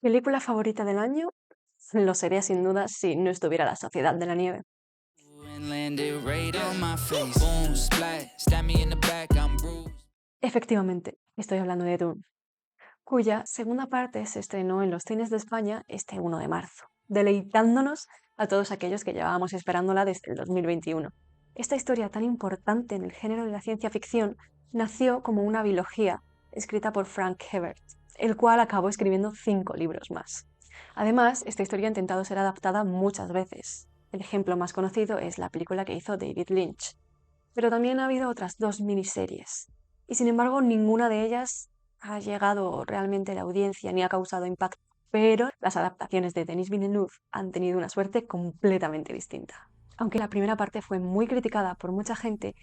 ¿Película favorita del año? Lo sería sin duda si no estuviera La Sociedad de la Nieve. And landed right on my face. Boom, splat, stab me in the back, I'm bruised. Efectivamente, estoy hablando de Dune, cuya segunda parte se estrenó en los cines de España este 1 de marzo, deleitándonos a todos aquellos que llevábamos esperándola desde el 2021. Esta historia tan importante en el género de la ciencia ficción nació como una biología escrita por Frank Herbert, el cual acabó escribiendo 5 libros más. Además, esta historia ha intentado ser adaptada muchas veces. El ejemplo más conocido es la película que hizo David Lynch, pero también ha habido otras 2 miniseries, y sin embargo ninguna de ellas ha llegado realmente a la audiencia ni ha causado impacto. Pero las adaptaciones de Denis Villeneuve han tenido una suerte completamente distinta. Aunque la primera parte fue muy criticada por mucha gente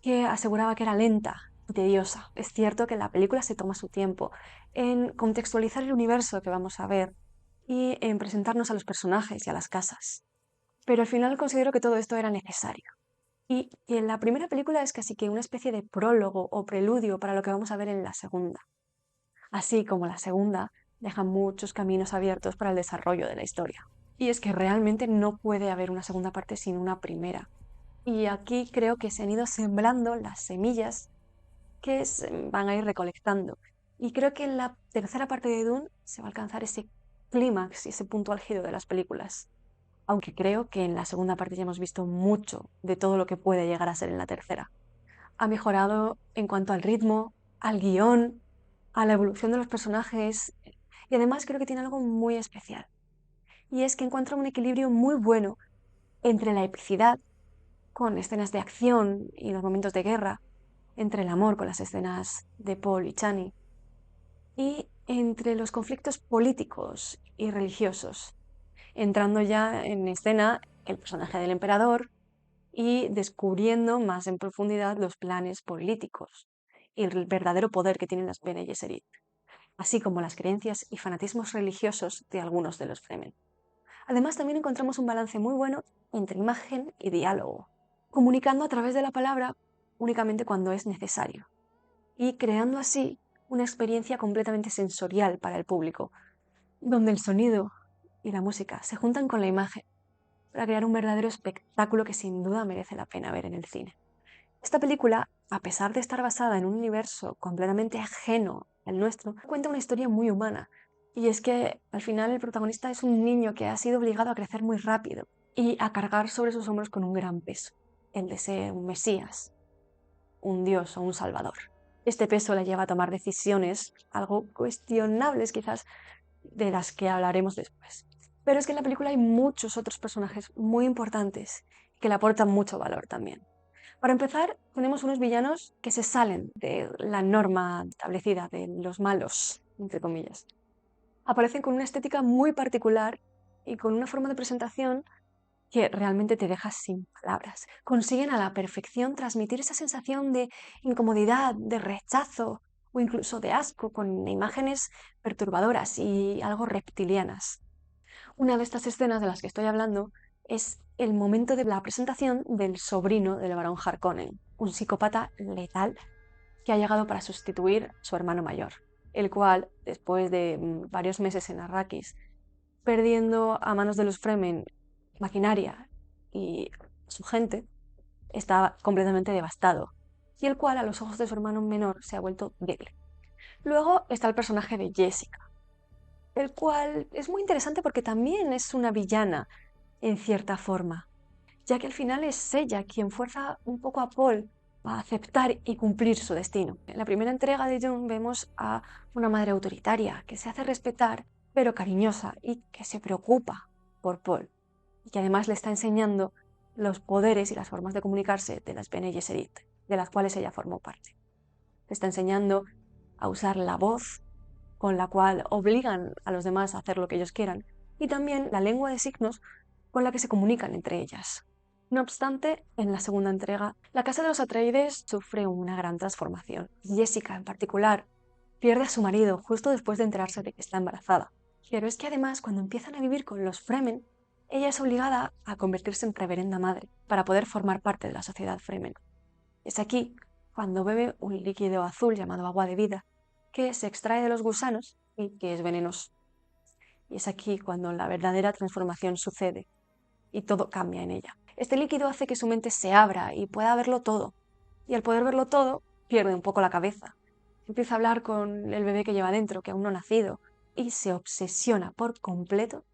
que aseguraba que era lenta y tediosa, es cierto que la película se toma su tiempo en contextualizar el universo que vamos a ver y en presentarnos a los personajes y a las casas. Pero al final considero que todo esto era necesario. Y en la primera película es casi que una especie de prólogo o preludio para lo que vamos a ver en la segunda. Así como la segunda deja muchos caminos abiertos para el desarrollo de la historia. Y es que realmente no puede haber una segunda parte sin una primera. Y aquí creo que se han ido sembrando las semillas que se van a ir recolectando. Y creo que en la tercera parte de Dune se va a alcanzar ese clímax y ese punto álgido de las películas, aunque creo que en la segunda parte ya hemos visto mucho de todo lo que puede llegar a ser en la tercera. Ha mejorado en cuanto al ritmo, al guión, a la evolución de los personajes, y además creo que tiene algo muy especial, y es que encuentra un equilibrio muy bueno entre la epicidad, con escenas de acción y los momentos de guerra, entre el amor con las escenas de Paul y Chani, y entre los conflictos políticos y religiosos, entrando ya en escena el personaje del emperador y descubriendo más en profundidad los planes políticos y el verdadero poder que tienen las Bene Gesserit, así como las creencias y fanatismos religiosos de algunos de los Fremen. Además, también encontramos un balance muy bueno entre imagen y diálogo, comunicando a través de la palabra únicamente cuando es necesario, y creando así una experiencia completamente sensorial para el público, donde el sonido y la música se juntan con la imagen para crear un verdadero espectáculo que sin duda merece la pena ver en el cine. Esta película, a pesar de estar basada en un universo completamente ajeno al nuestro, cuenta una historia muy humana. Y es que al final el protagonista es un niño que ha sido obligado a crecer muy rápido y a cargar sobre sus hombros con un gran peso, el de ser un mesías, un dios o un salvador. Este peso le lleva a tomar decisiones algo cuestionables quizás, de las que hablaremos después. Pero es que en la película hay muchos otros personajes muy importantes que le aportan mucho valor también. Para empezar, tenemos unos villanos que se salen de la norma establecida de los malos, entre comillas. Aparecen con una estética muy particular y con una forma de presentación que realmente te deja sin palabras. Consiguen a la perfección transmitir esa sensación de incomodidad, de rechazo o incluso de asco, con imágenes perturbadoras y algo reptilianas. Una de estas escenas de las que estoy hablando es el momento de la presentación del sobrino del barón Harkonnen, un psicópata letal que ha llegado para sustituir a su hermano mayor, el cual, después de varios meses en Arrakis, perdiendo a manos de los Fremen maquinaria y su gente, está completamente devastado, y el cual a los ojos de su hermano menor se ha vuelto débil. Luego está el personaje de Jessica, el cual es muy interesante porque también es una villana en cierta forma, ya que al final es ella quien fuerza un poco a Paul a aceptar y cumplir su destino. En la primera entrega de Dune vemos a una madre autoritaria que se hace respetar, pero cariñosa, y que se preocupa por Paul, y que además le está enseñando los poderes y las formas de comunicarse de las Bene Gesserit, de las cuales ella formó parte. Le está enseñando a usar la voz, con la cual obligan a los demás a hacer lo que ellos quieran, y también la lengua de signos con la que se comunican entre ellas. No obstante, en la segunda entrega, la casa de los Atreides sufre una gran transformación. Jessica, en particular, pierde a su marido justo después de enterarse de que está embarazada. Pero es que además, cuando empiezan a vivir con los Fremen, ella es obligada a convertirse en reverenda madre para poder formar parte de la sociedad Fremen. Es aquí cuando bebe un líquido azul llamado agua de vida, que se extrae de los gusanos y que es venenoso. Y es aquí cuando la verdadera transformación sucede y todo cambia en ella. Este líquido hace que su mente se abra y pueda verlo todo. Y al poder verlo todo, pierde un poco la cabeza. Empieza a hablar con el bebé que lleva dentro, que aún no ha nacido, y se obsesiona por completo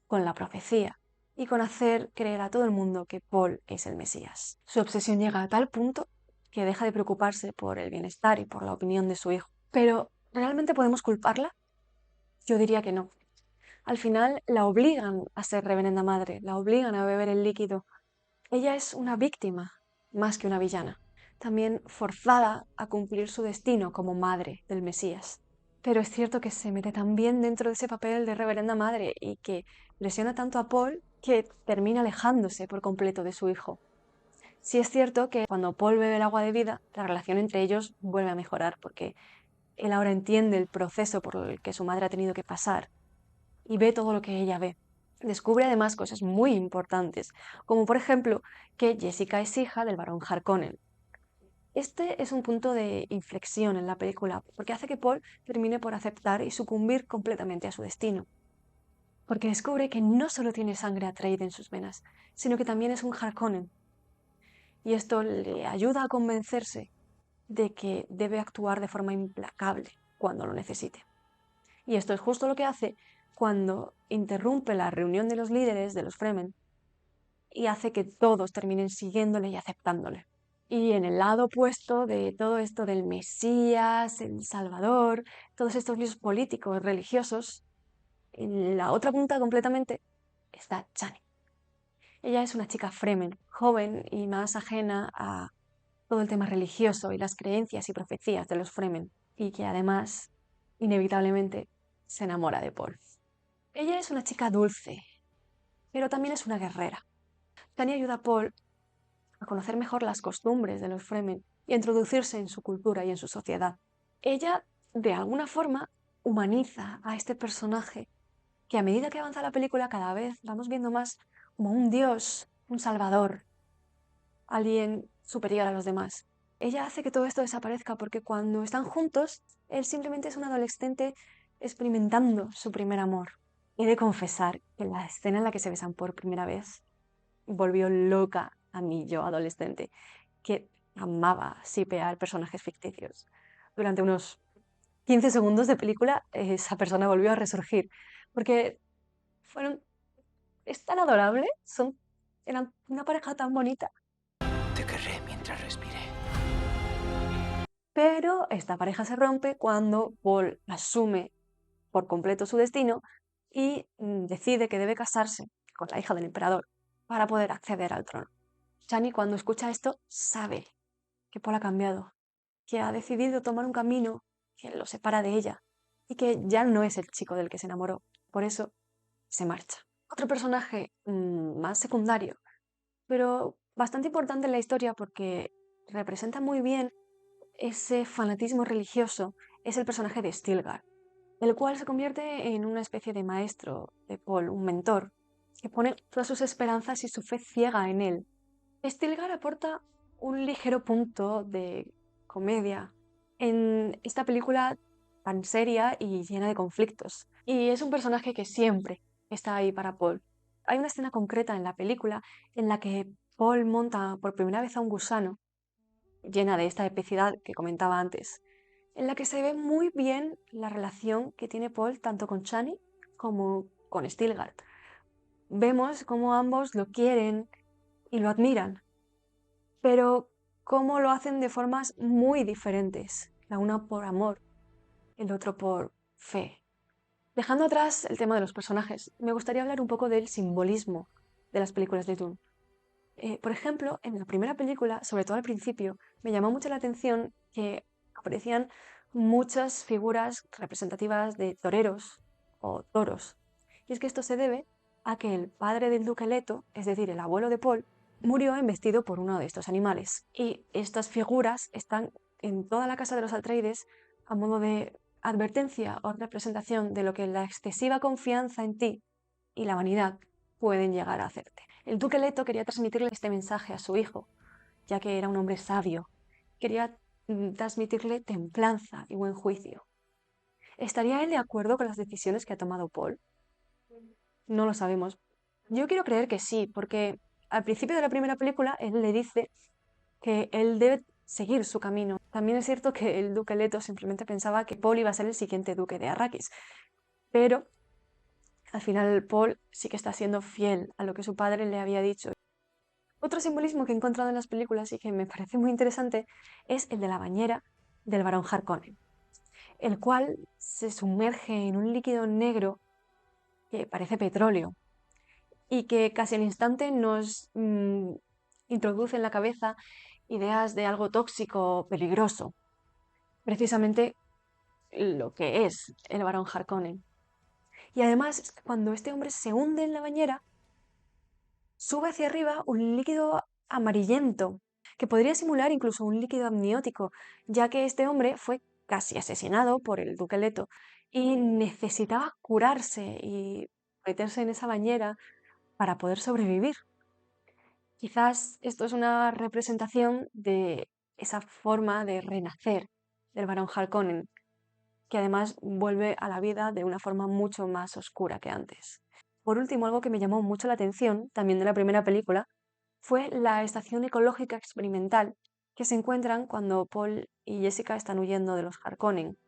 con la profecía y con hacer creer a todo el mundo que Paul es el Mesías. Su obsesión llega a tal punto que deja de preocuparse por el bienestar y por la opinión de su hijo. Pero, ¿realmente podemos culparla? Yo diría que no. Al final la obligan a ser reverenda madre, la obligan a beber el líquido. Ella es una víctima más que una villana, también forzada a cumplir su destino como madre del Mesías. Pero es cierto que se mete tan bien dentro de ese papel de reverenda madre y que lesiona tanto a Paul que termina alejándose por completo de su hijo. Sí es cierto que cuando Paul bebe el agua de vida, la relación entre ellos vuelve a mejorar porque él ahora entiende el proceso por el que su madre ha tenido que pasar y ve todo lo que ella ve. Descubre además cosas muy importantes, como por ejemplo que Jessica es hija del barón Harkonnen. Este es un punto de inflexión en la película, porque hace que Paul termine por aceptar y sucumbir completamente a su destino. Porque descubre que no solo tiene sangre Atreides en sus venas, sino que también es un Harkonnen. Y esto le ayuda a convencerse de que debe actuar de forma implacable cuando lo necesite. Y esto es justo lo que hace cuando interrumpe la reunión de los líderes de los Fremen y hace que todos terminen siguiéndole y aceptándole. Y en el lado opuesto de todo esto del Mesías, el Salvador, todos estos líos políticos, religiosos, en la otra punta completamente está Chani. Ella es una chica Fremen, joven y más ajena a todo el tema religioso y las creencias y profecías de los Fremen, y que además, inevitablemente, se enamora de Paul. Ella es una chica dulce, pero también es una guerrera. Chani ayuda a Paul a conocer mejor las costumbres de los Fremen y a introducirse en su cultura y en su sociedad. Ella, de alguna forma, humaniza a este personaje que a medida que avanza la película cada vez vamos viendo más como un dios, un salvador, alguien superior a los demás. Ella hace que todo esto desaparezca porque cuando están juntos, él simplemente es un adolescente experimentando su primer amor. He de confesar que la escena en la que se besan por primera vez volvió loca a mí, yo adolescente, que amaba sipear personajes ficticios. Durante unos 15 segundos de película, esa persona volvió a resurgir, porque fueron, es tan adorable, eran una pareja tan bonita. Te querré mientras respire. Pero esta pareja se rompe cuando Paul asume por completo su destino y decide que debe casarse con la hija del emperador para poder acceder al trono. Chani, cuando escucha esto, sabe que Paul ha cambiado, que ha decidido tomar un camino que lo separa de ella y que ya no es el chico del que se enamoró. Por eso se marcha. Otro personaje más secundario, pero bastante importante en la historia porque representa muy bien ese fanatismo religioso, es el personaje de Stilgar, el cual se convierte en una especie de maestro de Paul, un mentor, que pone todas sus esperanzas y su fe ciega en él. Stilgar aporta un ligero punto de comedia en esta película tan seria y llena de conflictos. Y es un personaje que siempre está ahí para Paul. Hay una escena concreta en la película en la que Paul monta por primera vez a un gusano, llena de esta epicidad que comentaba antes, en la que se ve muy bien la relación que tiene Paul tanto con Chani como con Stilgar. Vemos cómo ambos lo quieren y lo admiran, pero cómo lo hacen de formas muy diferentes, la una por amor, el otro por fe. Dejando atrás el tema de los personajes, me gustaría hablar un poco del simbolismo de las películas de Dune. Por ejemplo, en la primera película, sobre todo al principio, me llamó mucho la atención que aparecían muchas figuras representativas de toreros o toros. Y es que esto se debe a que el padre del duque Leto, es decir, el abuelo de Paul, murió embestido por uno de estos animales. Y estas figuras están en toda la casa de los Atreides a modo de advertencia o representación de lo que la excesiva confianza en ti y la vanidad pueden llegar a hacerte. El duque Leto quería transmitirle este mensaje a su hijo, ya que era un hombre sabio. Quería transmitirle templanza y buen juicio. ¿Estaría él de acuerdo con las decisiones que ha tomado Paul? No lo sabemos. Yo quiero creer que sí, porque al principio de la primera película él le dice que él debe seguir su camino. También es cierto que el duque Leto simplemente pensaba que Paul iba a ser el siguiente duque de Arrakis, pero al final Paul sí que está siendo fiel a lo que su padre le había dicho. Otro simbolismo que he encontrado en las películas y que me parece muy interesante es el de la bañera del barón Harkonnen, el cual se sumerge en un líquido negro que parece petróleo y que casi al instante nos introduce en la cabeza ideas de algo tóxico, peligroso, precisamente lo que es el barón Harkonnen. Y además, cuando este hombre se hunde en la bañera, sube hacia arriba un líquido amarillento, que podría simular incluso un líquido amniótico, ya que este hombre fue casi asesinado por el duque Leto y necesitaba curarse y meterse en esa bañera para poder sobrevivir. Quizás esto es una representación de esa forma de renacer del barón Harkonnen, que además vuelve a la vida de una forma mucho más oscura que antes. Por último, algo que me llamó mucho la atención, también de la primera película, fue la estación ecológica experimental que se encuentran cuando Paul y Jessica están huyendo de los Harkonnen.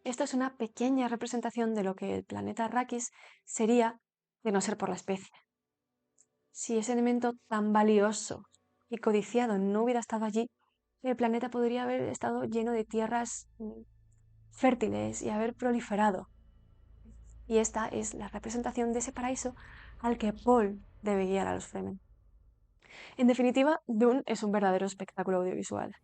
Esto es una pequeña representación de lo que el planeta Arrakis sería de no ser por la especie. Si ese elemento tan valioso y codiciado no hubiera estado allí, el planeta podría haber estado lleno de tierras fértiles y haber proliferado. Y esta es la representación de ese paraíso al que Paul debe guiar a los Fremen. En definitiva, Dune es un verdadero espectáculo audiovisual,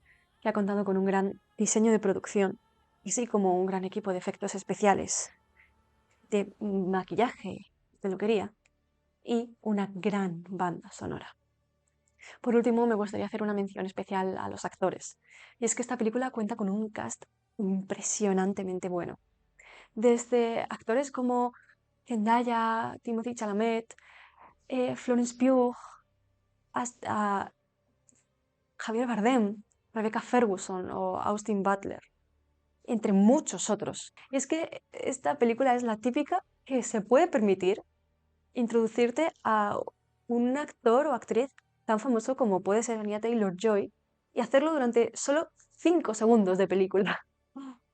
que ha contado con un gran diseño de producción, así como un gran equipo de efectos especiales, de maquillaje, de peluquería y una gran banda sonora. Por último, me gustaría hacer una mención especial a los actores, y es que esta película cuenta con un cast impresionantemente bueno. Desde actores como Zendaya, Timothée Chalamet, Florence Pugh, hasta Javier Bardem, Rebecca Ferguson o Austin Butler, entre muchos otros. Y es que esta película es la típica que se puede permitir introducirte a un actor o actriz tan famoso como puede ser Anya Taylor-Joy y hacerlo durante solo 5 segundos de película.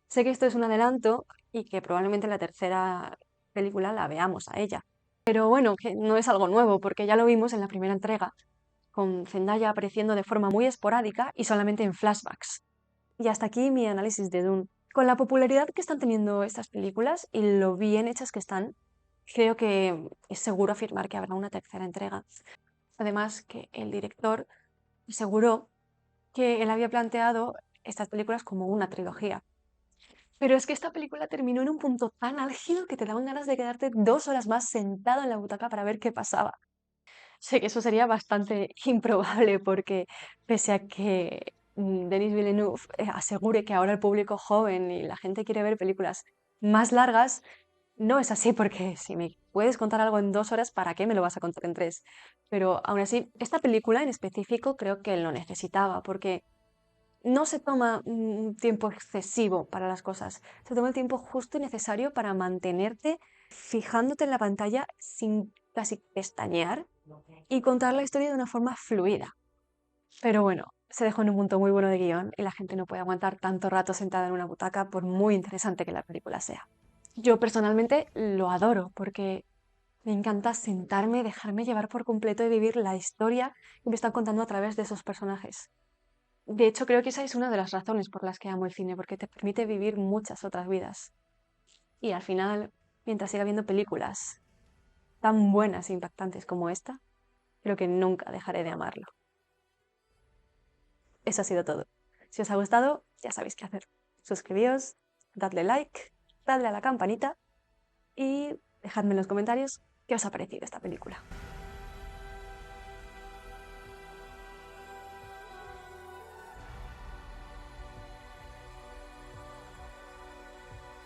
Sé que esto es un adelanto y que probablemente en la tercera película la veamos a ella. Pero bueno, que no es algo nuevo porque ya lo vimos en la primera entrega, con Zendaya apareciendo de forma muy esporádica y solamente en flashbacks. Y hasta aquí mi análisis de Dune. Con la popularidad que están teniendo estas películas y lo bien hechas que están, creo que es seguro afirmar que habrá una tercera entrega. Además, que el director aseguró que él había planteado estas películas como una trilogía. Pero es que esta película terminó en un punto tan álgido que te daban ganas de quedarte 2 horas más sentado en la butaca para ver qué pasaba. Sé que eso sería bastante improbable porque pese a que Denis Villeneuve asegure que ahora el público joven y la gente quiere ver películas más largas, no es así porque si me puedes contar algo en 2 horas, ¿para qué me lo vas a contar en tres? Pero aún así, esta película en específico creo que lo necesitaba porque no se toma un tiempo excesivo para las cosas, se toma el tiempo justo y necesario para mantenerte fijándote en la pantalla sin casi pestañear y contar la historia de una forma fluida. Pero bueno, se dejó en un punto muy bueno de guión y la gente no puede aguantar tanto rato sentada en una butaca por muy interesante que la película sea. Yo personalmente lo adoro porque me encanta sentarme, dejarme llevar por completo y vivir la historia que me están contando a través de esos personajes. De hecho, creo que esa es una de las razones por las que amo el cine, porque te permite vivir muchas otras vidas. Y al final, mientras siga viendo películas tan buenas e impactantes como esta, creo que nunca dejaré de amarlo. Eso ha sido todo. Si os ha gustado, ya sabéis qué hacer. Suscribíos, dadle like, dadle a la campanita y dejadme en los comentarios qué os ha parecido esta película.